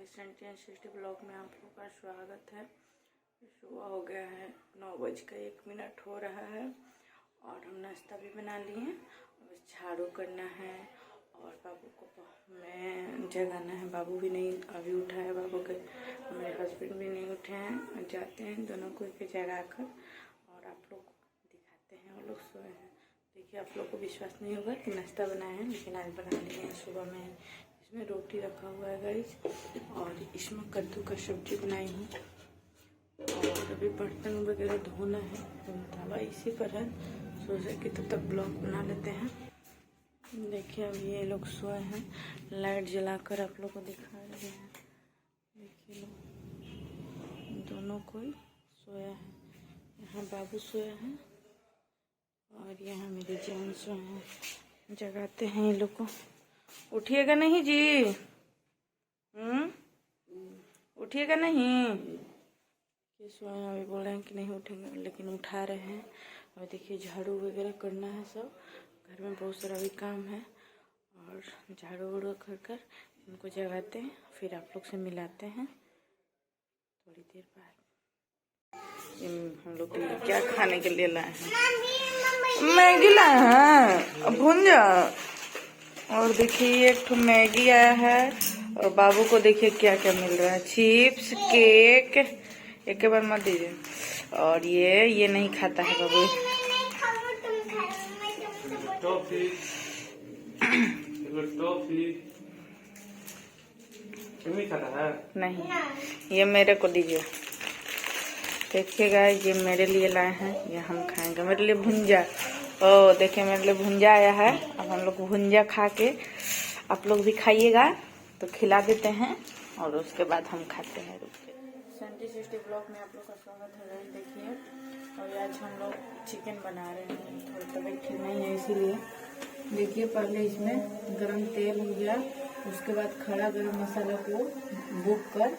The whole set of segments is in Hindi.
सेंटी ब्लॉग में आप लोग का स्वागत है। सुबह हो गया है, 9:01 हो रहा है और हम नाश्ता भी बना लिए हैं। बस झाड़ू करना है और बाबू को मैं जगाना है। बाबू भी नहीं अभी उठा है, बाबू के मेरे हस्बैंड भी नहीं उठे हैं। जाते हैं दोनों को के जगा कर और आप लोग दिखाते हैं। वो लोग सोए हैं। देखिए, आप लोग को विश्वास नहीं होगा कि नाश्ता बनाए हैं, लेकिन आज बना लिए हैं। सुबह में इसमें रोटी रखा हुआ है गाइस और इसमें कद्दू का सब्जी बनाई हूँ और अभी बर्तन वगैरह धोना है। तो तवा इसी पर है, सोचा कि तब तक ब्लॉग बना लेते हैं। देखिए, अभी ये लोग सोए हैं, लाइट जलाकर आप लोग को दिखा रहे हैं। देखिए, लोग दोनों कोई सोया है। यहाँ बाबू सोया है और यहाँ मेरे जान सोए हैं। जगाते हैं ये लोग को। उठिएगा नहीं जी? उठिएगा नहीं? ये सोए हैं, अभी बोल रहे हैं कि नहीं उठेंगे, लेकिन उठा रहे हैं। और देखिए, झाड़ू वगैरह करना है। सब घर में बहुत सारा भी काम है और झाड़ू वाड़ू कर इनको जगाते हैं, फिर आप लोग से मिलाते हैं थोड़ी देर बाद। हम लोग के लिए क्या खाने के लिए लाए हैं? मैगी लाए हैं, भुंजा। और देखिए, एक तो मैगी आया है और बाबू को देखिए क्या क्या मिल रहा है, चिप्स, केक। एक के बार मत दीजिए। और ये नहीं खाता है बाबू। टॉफी नहीं खाता है? नहीं, ये मेरे को दीजिए। देखिएगा, ये मेरे लिए लाए हैं, ये हम खाएंगे। मेरे लिए भुंजा। ओ देखिए, मेरे लिए भुंजा आया है। अब हम लोग भुंजा खा के आप लोग भी खाइएगा तो खिला देते हैं और उसके बाद हम खाते हैं। सेंटी ब्लॉग में आप लोग का स्वागत है। देखिए, और आज हम लोग चिकन बना रहे हैं। थोड़ी तबीयत ठीक नहीं है इसीलिए। देखिए, पहले इसमें गरम तेल हो गया, उसके बाद खड़ा गरम मसाला को भून कर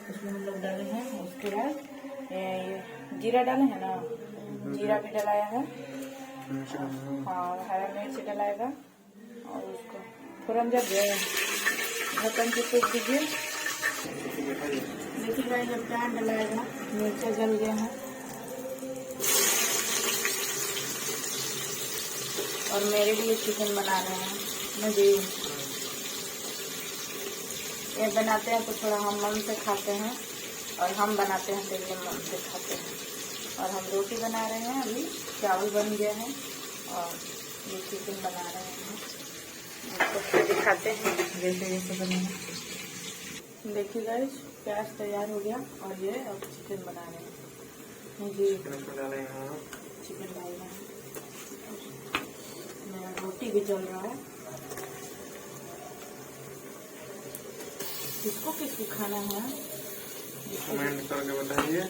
उसमें हम लोग डाले हैं। उसके बाद जीरा डाले हैं ना, जीरा भी डलाया है। हाँ, हरा मिर्च डलाएगा और उसको फोरन जब ढक्कन से फेंक दीजिए। देखिएगा, जब प्याज डलाएगा, मिर्चा जल गया है और मेरे लिए चिकन बना रहे हैं। मुझे ये बनाते हैं तो थोड़ा हम मन से खाते हैं और हम बनाते हैं तो ये मन से खाते हैं। और हम रोटी बना रहे हैं, अभी चावल बन गया है और ये चिकन बना रहे हैं। इसको दिखाते हैं जैसे जैसे बने। देखिए गाइस, प्याज तैयार हो गया और ये अब चिकन बना रहे हैं जी। चिकन डाल रहे हैं, चिकन डाल रहे हैं। मेरा रोटी भी चल रहा है। किसको किसको खाना है कमेंट करके बताइए।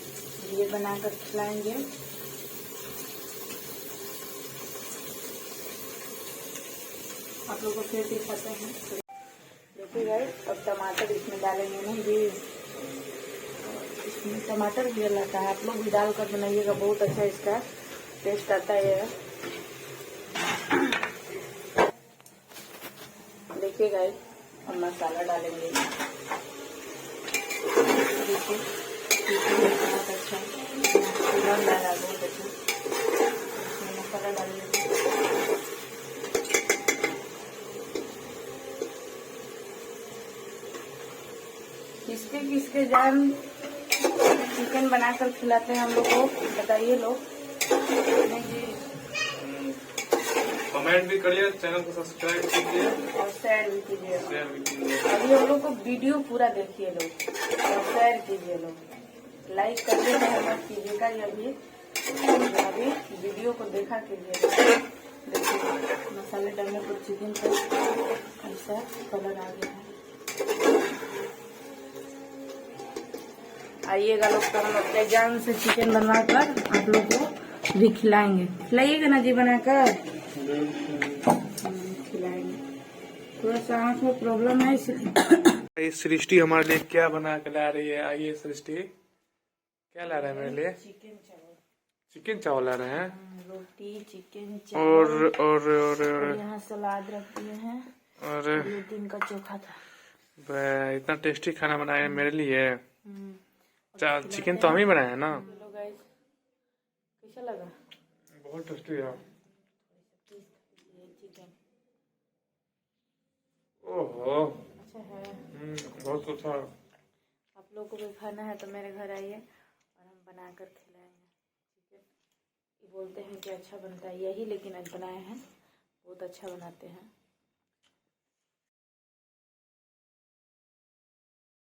ये बनाकर खिलाएंगे। आप लोगों को फिर दिखाते हैं। देखिए गाइस, अब टमाटर इसमें डालेंगे नहीं जी। इसमें टमाटर भी लगता है, आप लोग भी डालकर बनाइएगा, बहुत अच्छा इसका टेस्ट आता है। देखिए गाइस, अब मसाला डालेंगे। देखिए, बहुत अच्छा डाला, बहुत अच्छा मसाला डालेंगे। किसके किसके जान चिकन बनाकर खिलाते हैं हम लोग को, बताइए लोग। नहीं जी, कमेंट भी करिए, चैनल को सब्सक्राइब कीजिए और शेयर भी कीजिए। अभी हम लोग को वीडियो पूरा देखिए लोग और शेयर कीजिए लोग। लाइक करिए, मत कीजिएगा। अभी वीडियो को देखा कीजिए। देखिए, मसाले डालने पर चिकन का ऐसा कलर आ गया है। आइएगा लोग, तो हम अपने जान से चिकन बनवा कर आप लोग को भी खिलाएंगे। खिलाइएगा ना जी बनाकर? खिलाएंगे। थोड़ा सा आँख में प्रॉब्लम है इसलिए। सृष्टि हमारे लिए क्या बना के ला रही है? आइए सृष्टि, क्या ला रहे हैं मेरे लिए? चिकन चावल। चिकन चावल ला रहे हैं, रोटी, चिकन चावल और यहाँ सलाद रख दिए हैं। और 2 दिन का चोखा था। इतना टेस्टी खाना बनाए हैं मेरे लिए। और चिकन तो हम ही बनाए हैं ना। हेलो गाइस, कैसा लगा? बहुत टेस्टी है। ये चिकन ओहो, अच्छा है। बहुत अच्छा। आप लोगों को भी खाना है तो मेरे घर आइए और हम बना कर खिलाएंगे। ठीक है, ये बोलते हैं कि अच्छा बनता है यही, लेकिन आज बनाए हैं, बहुत अच्छा बनाते हैं।